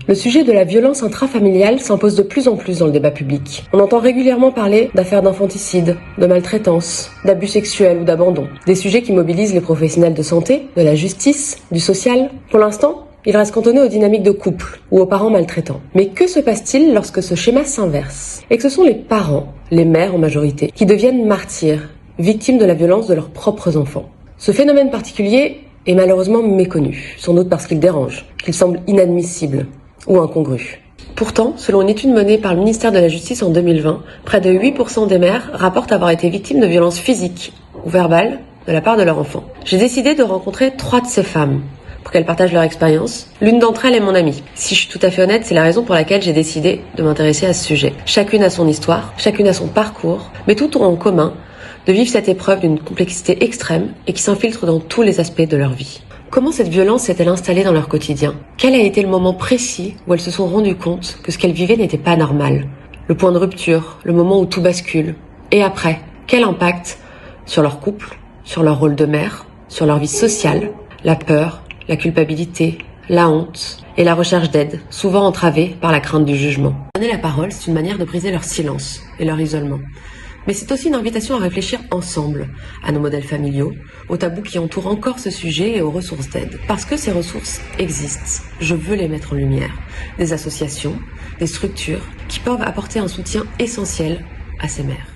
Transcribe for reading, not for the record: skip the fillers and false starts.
Le sujet de la violence intrafamiliale s'impose de plus en plus dans le débat public. On entend régulièrement parler d'affaires d'infanticide, de maltraitance, d'abus sexuels ou d'abandon. Des sujets qui mobilisent les professionnels de santé, de la justice, du social. Pour l'instant, il reste cantonné aux dynamiques de couple ou aux parents maltraitants. Mais que se passe-t-il lorsque ce schéma s'inverse et que ce sont les parents, les mères en majorité, qui deviennent martyrs, victimes de la violence de leurs propres enfants? Ce phénomène particulier est malheureusement méconnu, sans doute parce qu'il dérange, qu'il semble inadmissible ou incongru. Pourtant, selon une étude menée par le ministère de la Justice en 2020, près de 8% des mères rapportent avoir été victimes de violences physiques ou verbales de la part de leur enfant. J'ai décidé de rencontrer 3 de ces femmes pour qu'elles partagent leur expérience. L'une d'entre elles est mon amie. Si je suis tout à fait honnête, c'est la raison pour laquelle j'ai décidé de m'intéresser à ce sujet. Chacune a son histoire, chacune a son parcours, mais toutes ont en commun de vivre cette épreuve d'une complexité extrême et qui s'infiltre dans tous les aspects de leur vie. Comment cette violence s'est-elle installée dans leur quotidien? Quel a été le moment précis où elles se sont rendues compte que ce qu'elles vivaient n'était pas normal? Le point de rupture, le moment où tout bascule. Et après, quel impact sur leur couple, sur leur rôle de mère, sur leur vie sociale, la peur, la culpabilité, la honte et la recherche d'aide, souvent entravée par la crainte du jugement. Donner la parole, c'est une manière de briser leur silence et leur isolement. Mais c'est aussi une invitation à réfléchir ensemble à nos modèles familiaux, aux tabous qui entourent encore ce sujet et aux ressources d'aide. Parce que ces ressources existent, je veux les mettre en lumière. Des associations, des structures qui peuvent apporter un soutien essentiel à ces mères.